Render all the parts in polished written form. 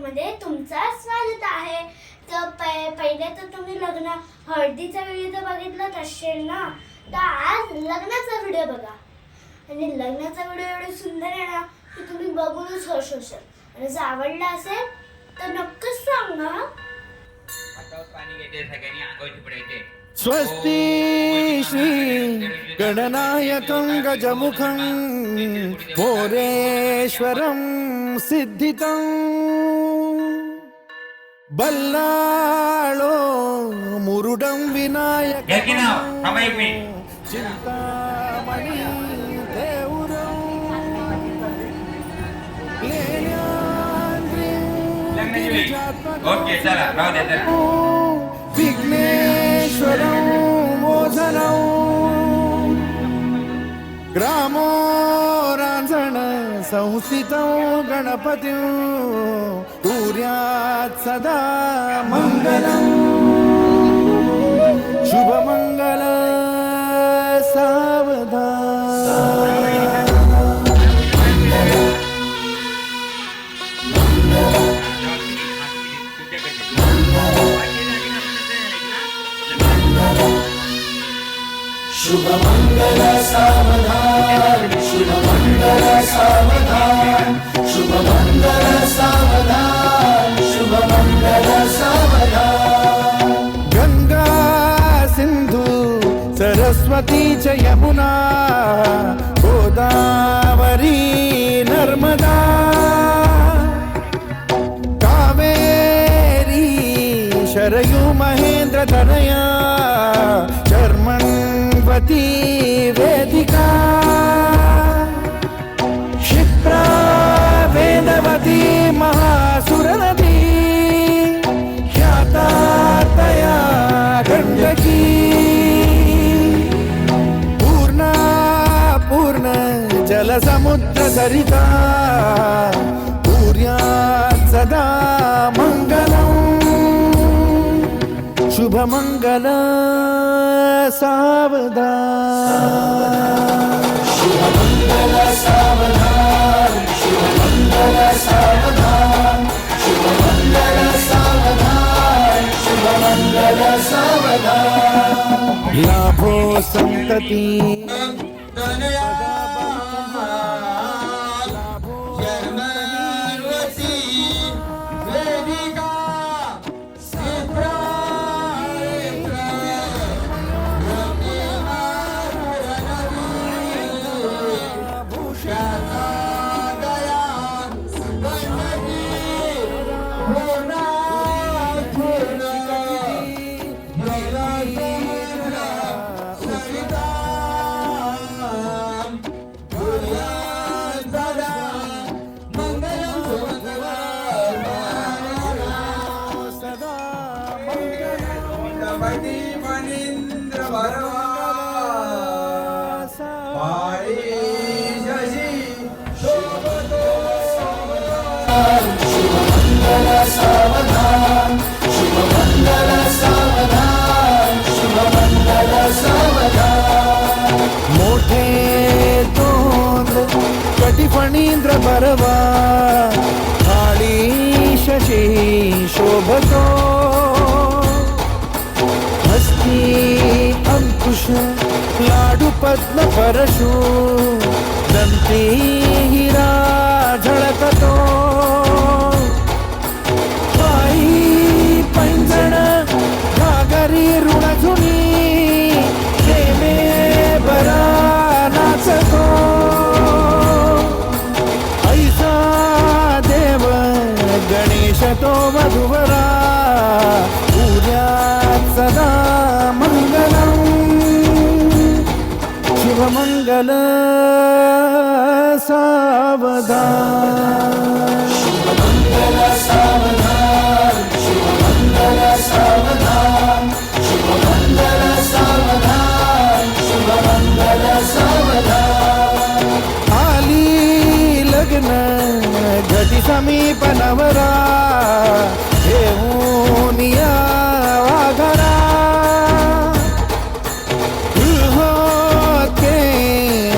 मध्ये तुमचं स्वागत आहे. तर पहिले तर तुम्ही लग्न हळदीचा व्हिडिओ तर बघितलाच असेल ना. तर आज लग्नाचा व्हिडिओ बघा. आणि लग्नाचा व्हिडिओ एवढा सुंदर आहे ना की तुम्ही बघूनच हर्ष होशाल. आणि जर आवडला असेल तर नक्कीच सांगा. पाणी घेते सगळ्यांनी आंघोळी पडायचे. स्वस्ति श्री गणनायकं गजमुखं मोरेश्वरं सिद्धितं बल्लाळो मुरुडं विनायकं घ्या की नाव थांबा एक मिनिट. चिंतामणी देऊरं लग्नाची वेळ. ओके चला राहू द्या चला. विघ्नेश्वरं मोचनं ग्रामो रांझण संस्थितं गणपतिं कुर्यात् सदा मङ्गलं शुभमङ्गल सावधान. शुभमंगल सावधान, शुभमंगल सावधान, शुभमंगल सावधान, शुभमंगल सावधान. गंगा सिंधु सरस्वती च यमुना गोदावरी नर्मदा कावेरी शरयू महेंद्र तनया चर्मण्वती वेदिका क्षिप्रा वेदवती महासुरनदी ख्याता तया गण्डकी पूर्णा पूर्ण जलसमुद्र सरिता कुर्यात् सदा मङ्गलम् शुभमङ्गल सावधान. शुभमंगल सावधान, शुभमंगल सावधान, शुभमंगल सावधान, शुभमंगल सावधान. लाभो संतती शुभमंगल सावधान, शुभमंगल सावधान, शुभमंगल सावधान. मोठे तोंड कटिफणींद्र बरवा थाळी शशी शोभतो हस्ती अंकुश लाडू पद्म परशु दंती हिरा झळकतो पायी पैंजण घागरी ऋणझुनी प्रेमे बरा नाचतो ऐसा देव गणेश तो वधुवरा पूज्यात् सदा मंगलम् शुभमंगल सावधान. शुभमंगल सावधान, शुभमंगल सावधान, शुभमंगल सावधान, शुभमंगल सावधान. आली लग्न घटी समीप नवरा घेऊन या वाघरा होते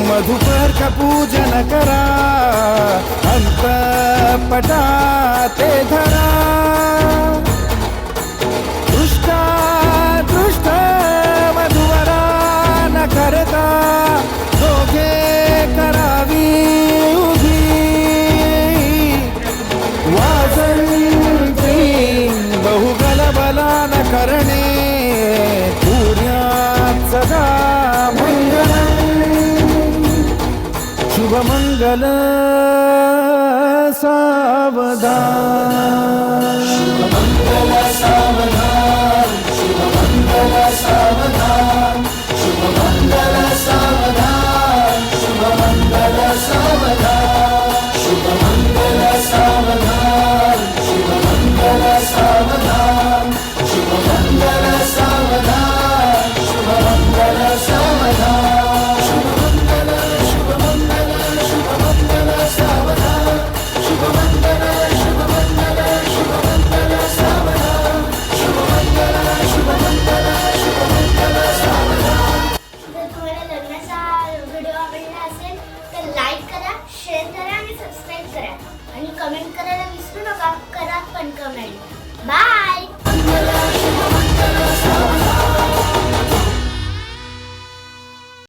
मधुपर का पूजन करा अंतपटा ते धरा करणे सूर्यात सदा मंगल शुभमंगल सावधान शुभमंगल सावधान शुभमंगल सावधान शुभमंगल सावधान शुभमंगल सावधान शुभमंगल सावधान शुभमंगल सावधान शुभमंगल सावधान शुभमंगल सावधान शुभमंगल शुभमंगल शुभमंगल सावधान शुभमंगल शुभमंगल शुभमंगल सावधान शुभमंगल शुभमंगल शुभमंगल सावधान. जर तुम्हाला लग्नाचा व्हिडिओ आवडला असेल तर लाईक करा, शेअर करा आणि सबस्क्राईब करा आणि कमेंट करायला विसरू नका. करा पण कमेंट. बाय.